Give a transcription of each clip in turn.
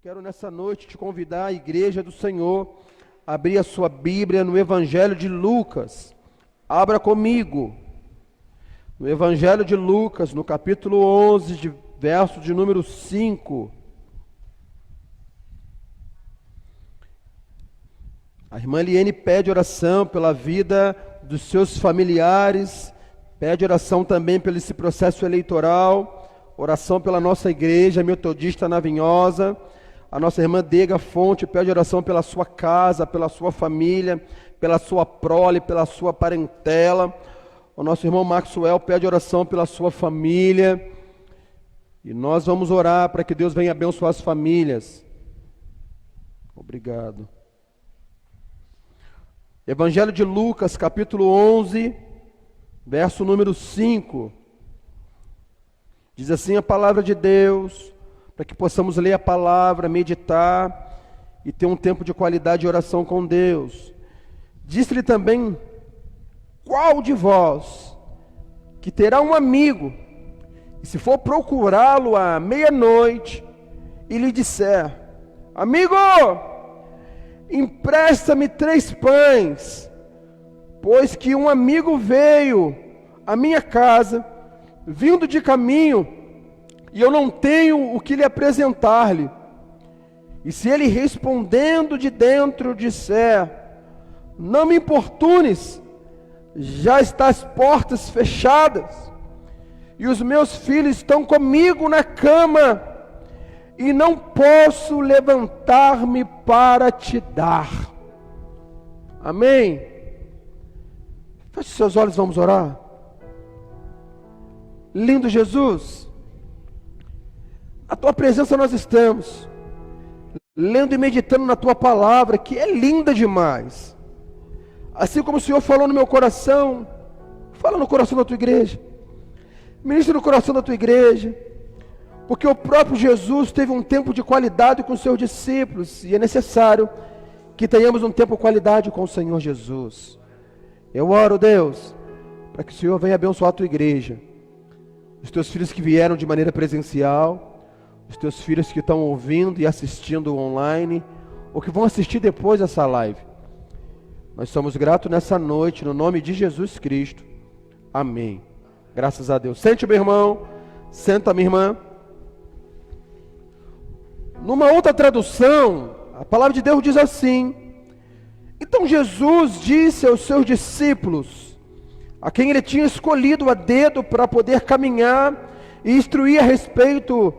quero nessa noite te convidar, a igreja do Senhor, a abrir a sua Bíblia no Evangelho de Lucas. Abra comigo. No Evangelho de Lucas, no capítulo 11, verso de número 5. A irmã Eliane pede oração pela vida dos seus familiares, pede oração também pelo esse processo eleitoral, oração pela nossa igreja metodista na Vinhosa. A nossa irmã Dega Fonte pede oração pela sua casa, pela sua família, pela sua prole, pela sua parentela. O nosso irmão Maxwell pede oração pela sua família. E nós vamos orar para que Deus venha abençoar as famílias. Obrigado. Evangelho de Lucas, capítulo 11, verso número 5. Diz assim a palavra de Deus, para que possamos ler a palavra, meditar e ter um tempo de qualidade de oração com Deus. Disse-lhe também: qual de vós que terá um amigo, e se for procurá-lo à meia-noite, e lhe disser: amigo, empresta-me 3 pães, pois que um amigo veio à minha casa, vindo de caminho, e eu não tenho o que lhe apresentar-lhe. E se ele respondendo de dentro disser: não me importunes, já está as portas fechadas, e os meus filhos estão comigo na cama, e não posso levantar-me para te dar. Amém? Feche seus olhos, vamos orar. Lindo Jesus, a tua presença nós estamos, lendo e meditando na tua palavra, que é linda demais. Assim como o Senhor falou no meu coração, fala no coração da tua igreja, ministra no coração da tua igreja, porque o próprio Jesus teve um tempo de qualidade com os seus discípulos, e é necessário que tenhamos um tempo de qualidade com o Senhor Jesus. Eu oro, Deus, para que o Senhor venha abençoar a tua igreja, os teus filhos que vieram de maneira presencial, os teus filhos que estão ouvindo e assistindo online, ou que vão assistir depois dessa live. Nós somos gratos nessa noite, no nome de Jesus Cristo. Amém. Graças a Deus. Sente, meu irmão. Senta, minha irmã. Numa outra tradução, a palavra de Deus diz assim: então Jesus disse aos seus discípulos, a quem ele tinha escolhido a dedo para poder caminhar e instruir a respeito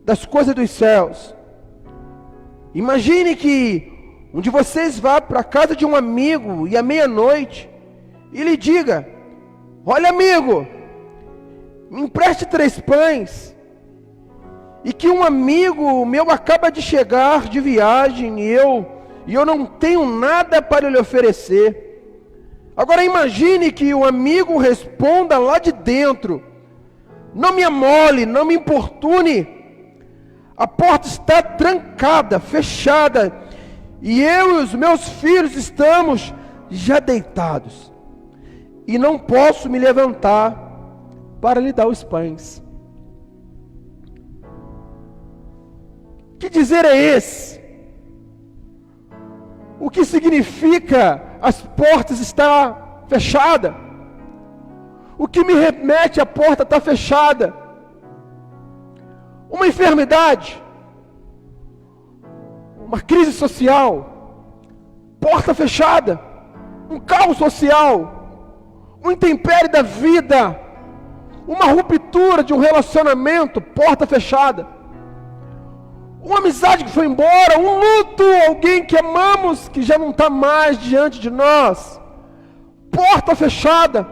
das coisas dos céus: imagine que um de vocês vá para a casa de um amigo e à meia-noite e lhe diga: olha, amigo, me empreste 3 pães, e que um amigo meu acaba de chegar de viagem e eu não tenho nada para lhe oferecer. Agora imagine que o amigo responda lá de dentro: não me amole, não me importune, a porta está trancada, fechada, e eu e os meus filhos estamos já deitados, e não posso me levantar para lhe dar os pães. Que dizer é esse? O que significa as portas estar fechada? O que me remete a porta estar fechada? Uma enfermidade, uma crise social, porta fechada, um caos social, um intempérie da vida, uma ruptura de um relacionamento, porta fechada, uma amizade que foi embora, um luto, alguém que amamos que já não está mais diante de nós, porta fechada,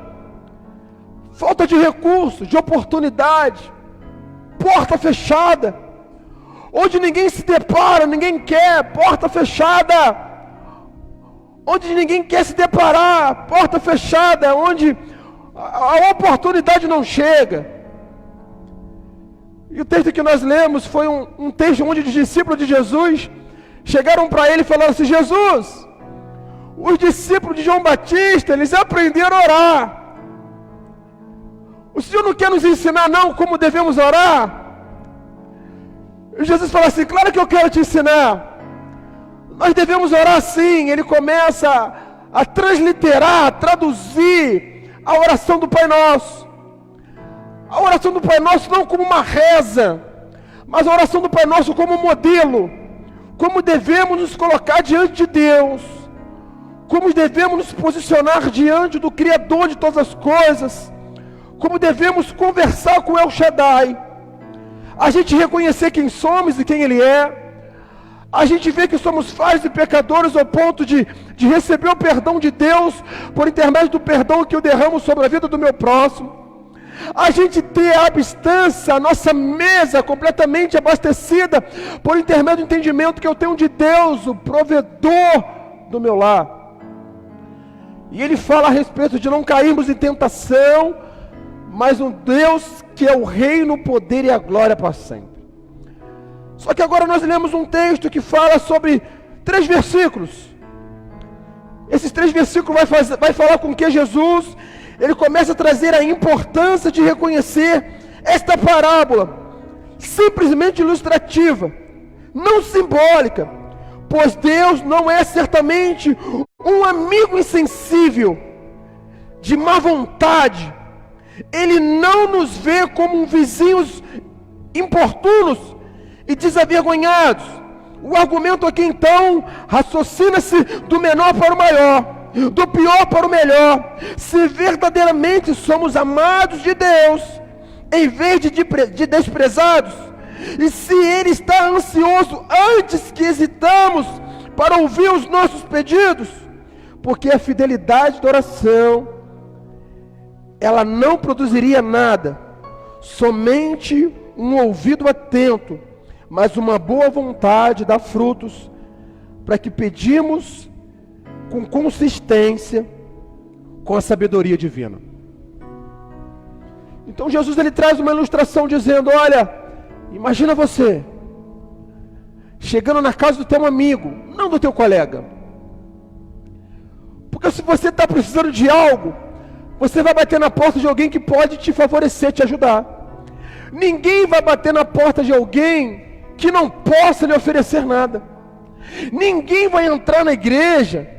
falta de recursos, de oportunidade, porta fechada, onde ninguém se depara, ninguém quer, porta fechada, onde ninguém quer se deparar, porta fechada, onde a oportunidade não chega. E o texto que nós lemos foi um texto onde os discípulos de Jesus chegaram para ele e falaram assim: Jesus, os discípulos de João Batista, eles aprenderam a orar. O Senhor não quer nos ensinar não como devemos orar? Jesus fala assim, claro que eu quero te ensinar. Nós devemos orar assim. Ele começa a transliterar, a traduzir a oração do Pai Nosso. A oração do Pai Nosso não como uma reza, mas a oração do Pai Nosso como um modelo. Como devemos nos colocar diante de Deus. Como devemos nos posicionar diante do Criador de todas as coisas. Como devemos conversar com El Shaddai. A gente reconhecer quem somos e quem Ele é. A gente vê que somos falhos e pecadores ao ponto de receber o perdão de Deus por intermédio do perdão que eu derramo sobre a vida do meu próximo. A gente ter a abstância, a nossa mesa completamente abastecida por intermédio do entendimento que eu tenho de Deus, o provedor do meu lar. E ele fala a respeito de não cairmos em tentação, mas um Deus que é o reino, o poder e a glória para sempre. Só que agora nós lemos um texto que fala sobre 3 versículos. Esses 3 versículos vai falar com que Jesus, ele começa a trazer a importância de reconhecer esta parábola, simplesmente ilustrativa, não simbólica, pois Deus não é certamente um amigo insensível, de má vontade. Ele não nos vê como vizinhos importunos e desavergonhados. O argumento aqui então raciocina-se do menor para o maior, do pior para o melhor. Se verdadeiramente somos amados de Deus, em vez de desprezados, e se Ele está ansioso antes que hesitamos para ouvir os nossos pedidos, porque a fidelidade da oração, ela não produziria nada, somente um ouvido atento, mas uma boa vontade dá frutos, para que pedimos com consistência, com a sabedoria divina. Então Jesus ele traz uma ilustração dizendo, olha, imagina você, chegando na casa do teu amigo, não do teu colega, porque se você está precisando de algo, você vai bater na porta de alguém que pode te favorecer, te ajudar. Ninguém vai bater na porta de alguém que não possa lhe oferecer nada. Ninguém vai entrar na igreja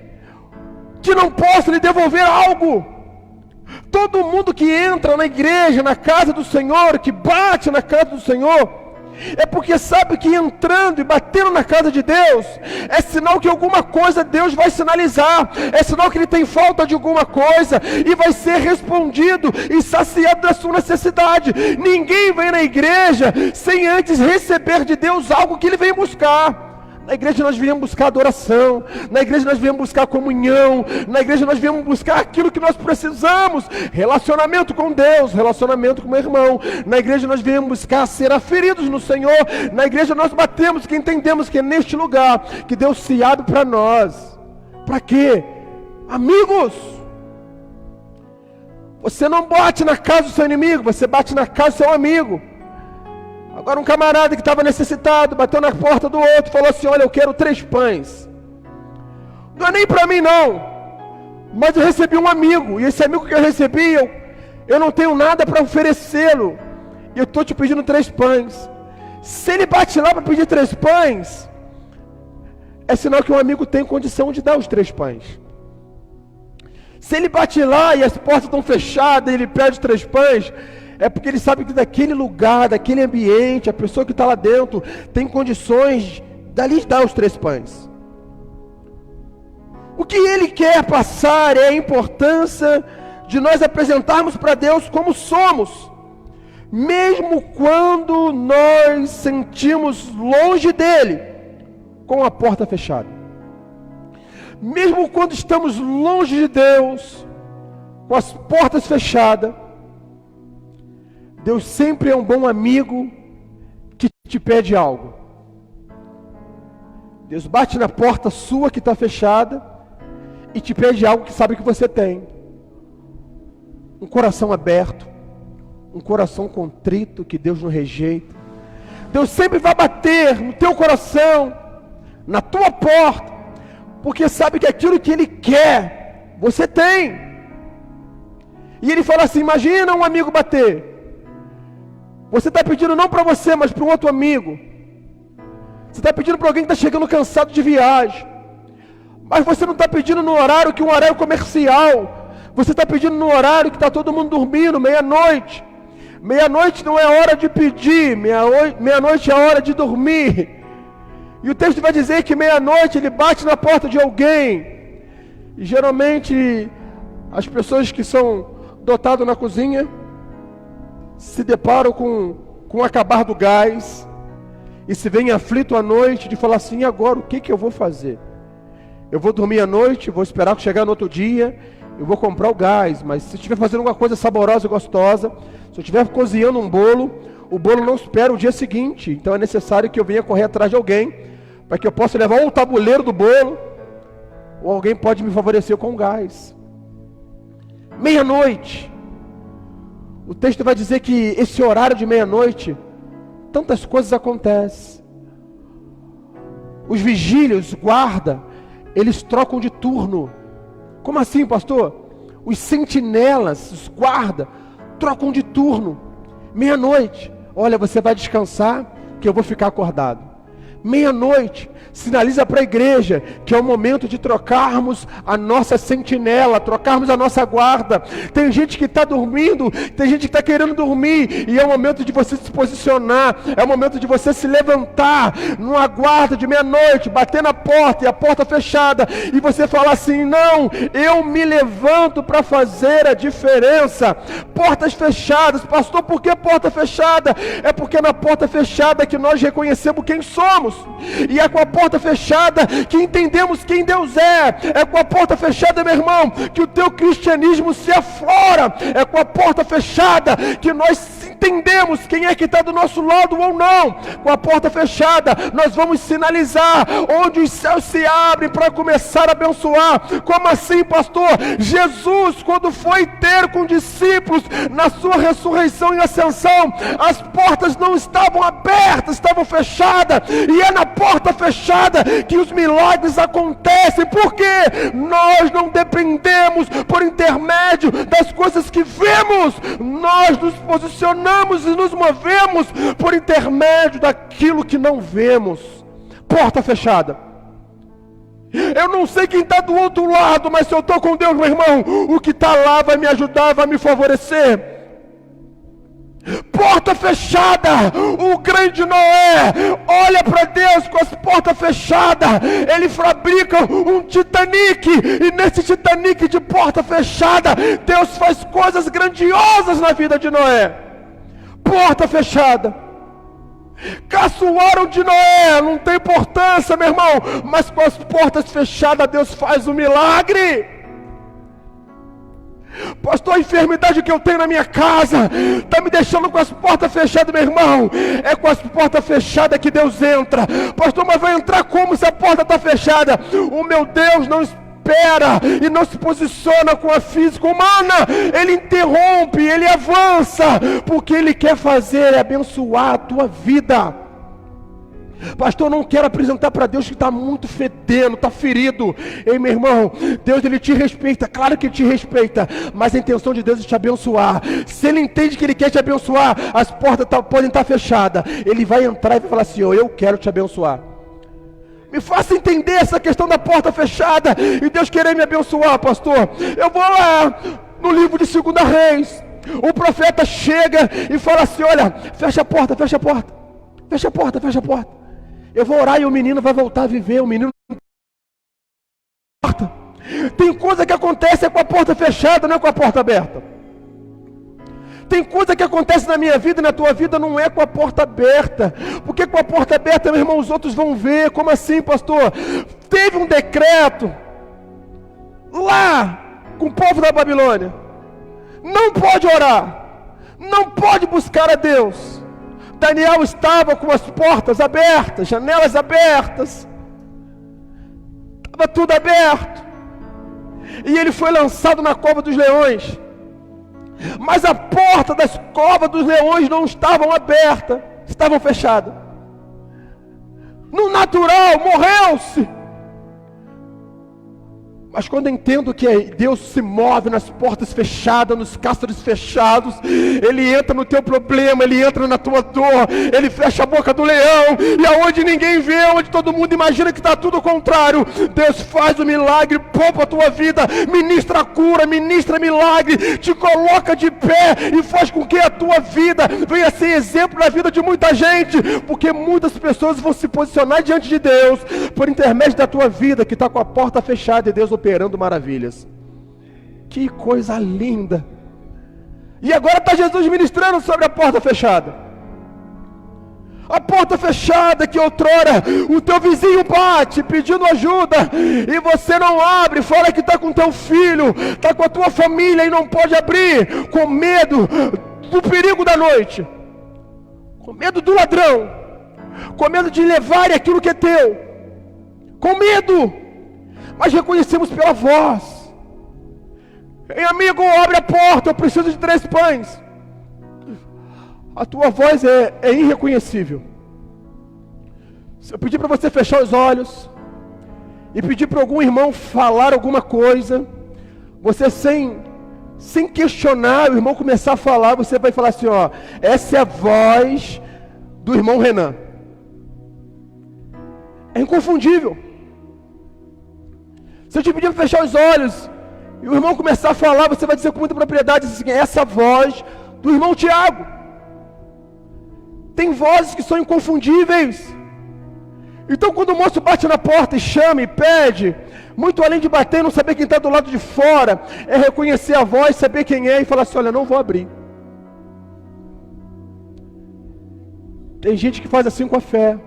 que não possa lhe devolver algo. Todo mundo que entra na igreja, na casa do Senhor, que bate na casa do Senhor, é porque sabe que entrando e batendo na casa de Deus, é sinal que alguma coisa Deus vai sinalizar, é sinal que ele tem falta de alguma coisa, e vai ser respondido e saciado da sua necessidade. Ninguém vem na igreja sem antes receber de Deus algo que ele vem buscar. Na igreja nós viemos buscar adoração, na igreja nós viemos buscar comunhão, na igreja nós viemos buscar aquilo que nós precisamos, relacionamento com Deus, relacionamento com o meu irmão. Na igreja nós viemos buscar ser aferidos no Senhor. Na igreja nós batemos que entendemos que é neste lugar que Deus se abre para nós. Para quê? Amigos! Você não bate na casa do seu inimigo, você bate na casa do seu amigo. Agora um camarada que estava necessitado, bateu na porta do outro, falou assim, olha, eu quero 3 pães. Não é nem para mim não, mas eu recebi um amigo, e esse amigo que eu recebi, eu não tenho nada para oferecê-lo, e eu estou te pedindo 3 pães. Se ele bate lá para pedir 3 pães, é sinal que um amigo tem condição de dar os 3 pães. Se ele bate lá e as portas estão fechadas, e ele pede 3 pães, é porque ele sabe que daquele lugar, daquele ambiente, a pessoa que está lá dentro tem condições dali dar os 3 pães. O que ele quer passar é a importância de nós apresentarmos para Deus como somos, mesmo quando nós sentimos longe dele, com a porta fechada. Mesmo quando estamos longe de Deus, com as portas fechadas, Deus sempre é um bom amigo que te pede algo. Deus bate na porta sua que está fechada e te pede algo que sabe que você tem. Um coração aberto, um coração contrito que Deus não rejeita. Deus sempre vai bater no teu coração, na tua porta, porque sabe que aquilo que Ele quer, você tem. E Ele fala assim, imagina um amigo bater. Você está pedindo não para você, mas para um outro amigo. Você está pedindo para alguém que está chegando cansado de viagem. Mas você não está pedindo no horário que é um horário comercial. Você está pedindo no horário que está todo mundo dormindo, meia-noite. Meia-noite não é hora de pedir, meia-noite é hora de dormir. E o texto vai dizer que meia-noite ele bate na porta de alguém. E geralmente as pessoas que são dotadas na cozinha se deparam com o acabar do gás. E se vem aflito à noite de falar assim: e agora o que eu vou fazer? Eu vou dormir à noite, vou esperar chegar no outro dia, eu vou comprar o gás. Mas se estiver fazendo alguma coisa saborosa e gostosa, se eu estiver cozinhando um bolo, o bolo não espera o dia seguinte. Então é necessário que eu venha correr atrás de alguém, para que eu possa levar o tabuleiro do bolo, ou alguém pode me favorecer com o gás. Meia-noite. O texto vai dizer que esse horário de meia-noite, tantas coisas acontecem. Os vigílios, guarda, eles trocam de turno. Como assim, pastor? Os sentinelas, os guarda, trocam de turno. Meia-noite, olha, você vai descansar, que eu vou ficar acordado. Meia-noite, sinaliza para a igreja que é o momento de trocarmos a nossa sentinela, trocarmos a nossa guarda. Tem gente que está dormindo, tem gente que está querendo dormir, e é o momento de você se posicionar, é o momento de você se levantar numa guarda de meia-noite, bater na porta e a porta fechada, e você falar assim: não, eu me levanto para fazer a diferença. Portas fechadas, pastor, por que porta fechada? É porque na porta fechada que nós reconhecemos quem somos. E é com a porta fechada que entendemos quem Deus é. É com a porta fechada, meu irmão, que o teu cristianismo se aflora. É com a porta fechada que nós entendemos quem é que está do nosso lado ou não. Com a porta fechada nós vamos sinalizar onde os céus se abrem para começar a abençoar. Como assim, pastor? Jesus, quando foi ter com discípulos na sua ressurreição e ascensão, as portas não estavam abertas, estavam fechadas. E é na porta fechada que os milagres acontecem, porque nós não dependemos por intermédio das coisas que vemos, nós nos posicionamos e nos movemos por intermédio daquilo que não vemos. Porta fechada. Eu não sei quem está do outro lado, mas se eu estou com Deus, meu irmão, o que está lá vai me ajudar, vai me favorecer. Porta fechada. O grande Noé olha para Deus com as portas fechadas. Ele fabrica um Titanic, e nesse Titanic de porta fechada, Deus faz coisas grandiosas na vida de Noé. Porta fechada. Caçoaram de Noé, não tem importância, meu irmão, mas com as portas fechadas Deus faz um milagre. Pastor, a enfermidade que eu tenho na minha casa está me deixando com as portas fechadas, meu irmão. É com as portas fechadas que Deus entra. Pastor, mas vai entrar como se a porta está fechada? O meu Deus não espera e não se posiciona com a física humana. Ele interrompe, ele avança, porque ele quer fazer é abençoar a tua vida. Pastor, eu não quero apresentar para Deus que está muito fedendo, está ferido. Ei, meu irmão, Deus ele te respeita, claro que ele te respeita, mas a intenção de Deus é te abençoar. Se ele entende que ele quer te abençoar, as portas podem estar fechadas, ele vai entrar e vai falar assim: eu quero te abençoar. Me faça entender essa questão da porta fechada e Deus querer me abençoar, pastor. Eu vou lá no livro de 2 Reis, o profeta chega e fala assim: olha, fecha a porta, fecha a porta, fecha a porta, fecha a porta. Eu vou orar e o menino vai voltar a viver. O menino tem coisa que acontece com a porta fechada, não é com a porta aberta. Tem coisa que acontece na minha vida e na tua vida, não é com a porta aberta. Porque com a porta aberta, meu irmão, os outros vão ver. Como assim, pastor? Teve um decreto lá com o povo da Babilônia: não pode orar, não pode buscar a Deus. Daniel estava com as portas abertas, janelas abertas, estava tudo aberto, e ele foi lançado na cova dos leões, mas a porta das covas dos leões não estavam abertas, estavam fechadas. No natural, morreu-se. Mas quando eu entendo que Deus se move nas portas fechadas, nos cárceres fechados, Ele entra no teu problema, Ele entra na tua dor, Ele fecha a boca do leão, e aonde ninguém vê, onde todo mundo imagina que está tudo ao contrário, Deus faz o milagre, poupa a tua vida, ministra a cura, ministra milagre, te coloca de pé e faz com que a tua vida venha ser exemplo na vida de muita gente, porque muitas pessoas vão se posicionar diante de Deus, por intermédio da tua vida que está com a porta fechada e Deus operando maravilhas. Que coisa linda! E agora está Jesus ministrando sobre a porta fechada. A porta fechada que outrora o teu vizinho bate pedindo ajuda e você não abre, fala que está com teu filho, está com a tua família e não pode abrir, com medo do perigo da noite, com medo do ladrão, com medo de levar aquilo que é teu, com medo. Mas reconhecemos pela voz. Ei, amigo, abre a porta, eu preciso de 3 pães. A tua voz é irreconhecível. Se eu pedir para você fechar os olhos e pedir para algum irmão falar alguma coisa, você sem questionar, o irmão começar a falar, você vai falar assim, ó, essa é a voz do irmão Renan. É inconfundível. Se eu te pedir para fechar os olhos e o irmão começar a falar, você vai dizer com muita propriedade assim, essa voz do irmão Tiago. Tem vozes que são inconfundíveis. Então quando o moço bate na porta e chama e pede, muito além de bater e não saber quem está do lado de fora, é reconhecer a voz, saber quem é e falar assim, olha, não vou abrir. Tem gente que faz assim com a fé.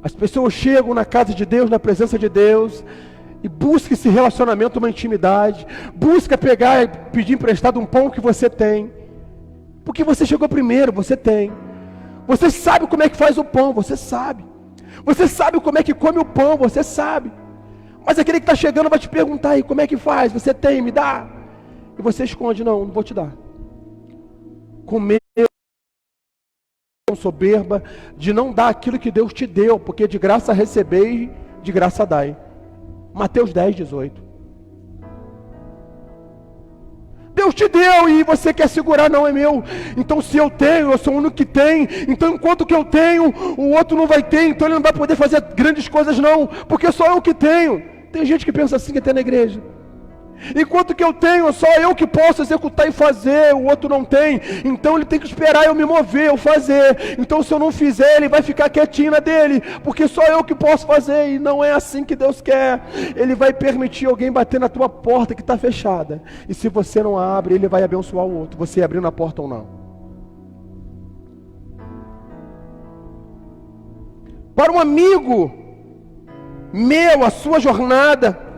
As pessoas chegam na casa de Deus, na presença de Deus, e buscam esse relacionamento, uma intimidade, busca pegar e pedir emprestado um pão que você tem, porque você chegou primeiro, você tem, você sabe como é que faz o pão, você sabe como é que come o pão, você sabe, mas aquele que está chegando vai te perguntar aí, como é que faz, você tem, me dá, e você esconde, não vou te dar, com medo, soberba, de não dar aquilo que Deus te deu, porque de graça recebei, de graça dai. Mateus 10, 18. Deus te deu e você quer segurar, não é meu. Então se eu tenho, eu sou o único que tem. Então enquanto que eu tenho, o outro não vai ter, então ele não vai poder fazer grandes coisas não, porque só eu que tenho. Tem gente que pensa assim até na igreja. Enquanto que eu tenho, só eu que posso executar e fazer, o outro não tem, então ele tem que esperar eu me mover, eu fazer, então se eu não fizer, ele vai ficar quietinho na dele, porque só eu que posso fazer, e não é assim que Deus quer. Ele vai permitir alguém bater na tua porta que está fechada, e se você não abre, ele vai abençoar o outro, você abrindo a porta ou não. Para um amigo meu, a sua jornada,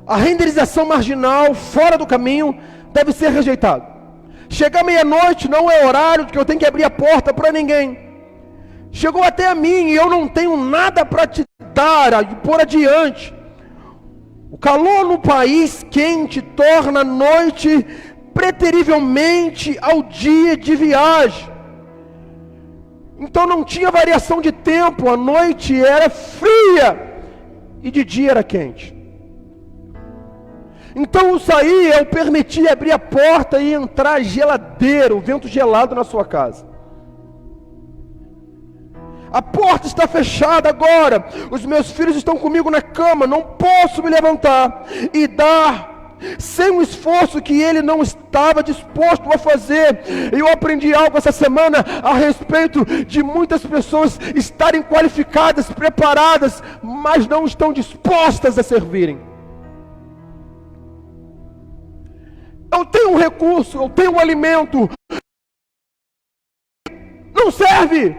a renderização marginal, fora do caminho, deve ser rejeitado. Chegar meia-noite não é horário que eu tenho que abrir a porta para ninguém. Chegou até a mim e eu não tenho nada para te dar, por adiante. O calor no país quente torna a noite preterivelmente ao dia de viagem. Então não tinha variação de tempo, a noite era fria e de dia era quente. Então eu saí, eu permiti abrir a porta e entrar geladeiro, o vento gelado na sua casa. A porta está fechada agora, os meus filhos estão comigo na cama, não posso me levantar e dar, sem um esforço que ele não estava disposto a fazer. Eu aprendi algo essa semana a respeito de muitas pessoas estarem qualificadas, preparadas, mas não estão dispostas a servirem. Eu tenho um recurso, eu tenho um alimento, não serve.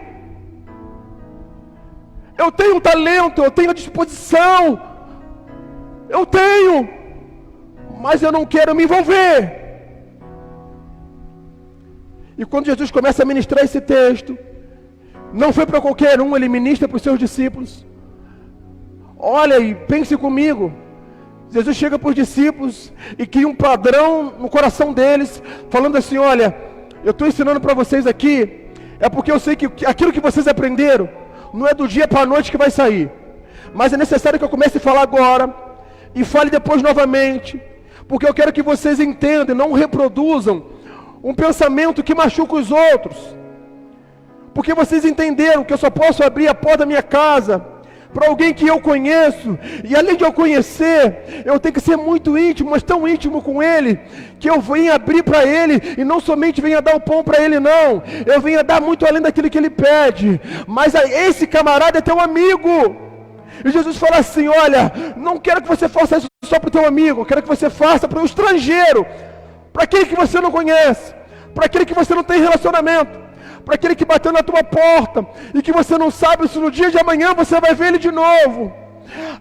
Eu tenho um talento, eu tenho a disposição, eu tenho, mas eu não quero me envolver. E quando Jesus começa a ministrar esse texto, não foi para qualquer um, ele ministra para os seus discípulos. Olha e pense comigo. Jesus chega para os discípulos e cria um padrão no coração deles, falando assim, olha, eu estou ensinando para vocês aqui, é porque eu sei que aquilo que vocês aprenderam, não é do dia para a noite que vai sair, mas é necessário que eu comece a falar agora, e fale depois novamente, porque eu quero que vocês entendam, não reproduzam um pensamento que machuca os outros, porque vocês entenderam que eu só posso abrir a porta da minha casa para alguém que eu conheço, e além de eu conhecer, eu tenho que ser muito íntimo, mas tão íntimo com ele, que eu venha abrir para ele, e não somente venha dar o pão para ele, não, eu venha dar muito além daquilo que ele pede, mas esse camarada é teu amigo. E Jesus fala assim: olha, não quero que você faça isso só para o teu amigo, eu quero que você faça para o estrangeiro, para aquele que você não conhece, para aquele que você não tem relacionamento, para aquele que bateu na tua porta, e que você não sabe se no dia de amanhã você vai ver ele de novo.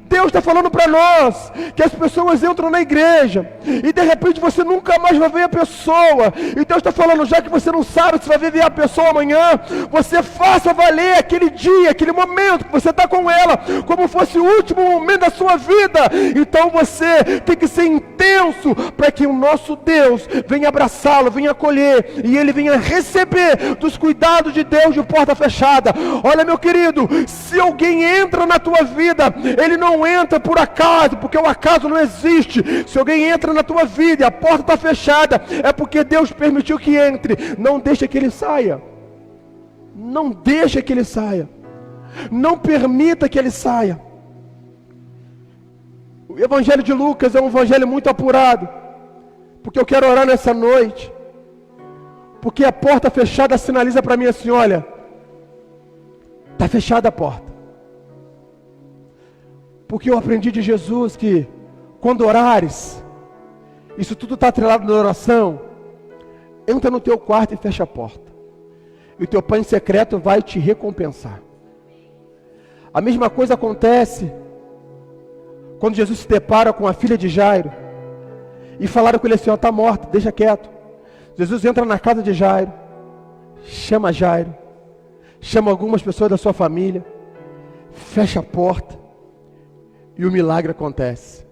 Deus está falando para nós, que as pessoas entram na igreja, e de repente você nunca mais vai ver a pessoa, e Deus está falando, já que você não sabe se vai ver a pessoa amanhã, você faça valer aquele dia, aquele momento que você está com ela, como fosse o último momento da sua vida. Então você tem que ser intenso, para que o nosso Deus venha abraçá-lo, venha acolher, e ele venha receber dos cuidados de Deus de porta fechada. Olha, meu querido, se alguém entra na tua vida, ele não entra por acaso, porque o acaso não existe. Se alguém entra na tua vida e a porta está fechada, é porque Deus permitiu que entre. Não deixa que ele saia. Não deixa que ele saia. Não permita que ele saia. O Evangelho de Lucas é um evangelho muito apurado, porque eu quero orar nessa noite, porque a porta fechada sinaliza para mim assim: olha, está fechada a porta. Porque eu aprendi de Jesus que quando orares, isso tudo está atrelado na oração, entra no teu quarto e fecha a porta, e o teu Pai em secreto vai te recompensar. A mesma coisa acontece quando Jesus se depara com a filha de Jairo, e falaram com ele assim: ó, está morta, deixa quieto. Jesus entra na casa de Jairo, chama algumas pessoas da sua família, fecha a porta, e o milagre acontece.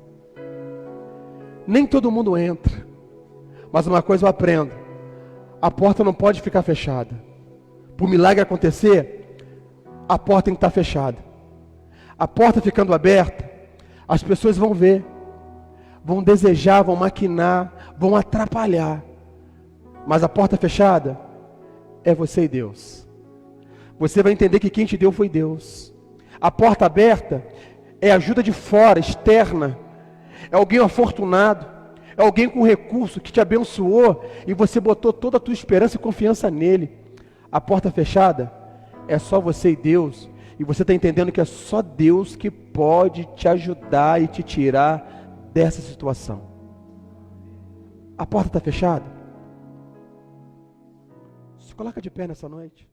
Nem todo mundo entra, mas uma coisa eu aprendo: a porta não pode ficar fechada. Para o milagre acontecer, a porta tem que estar fechada. A porta ficando aberta, as pessoas vão ver, vão desejar, vão maquinar, vão atrapalhar. Mas a porta fechada é você e Deus. Você vai entender que quem te deu foi Deus. A porta aberta é ajuda de fora, externa. É alguém afortunado, é alguém com recurso que te abençoou e você botou toda a tua esperança e confiança nele. A porta fechada é só você e Deus, e você está entendendo que é só Deus que pode te ajudar e te tirar dessa situação. A porta está fechada? Se coloca de pé nessa noite.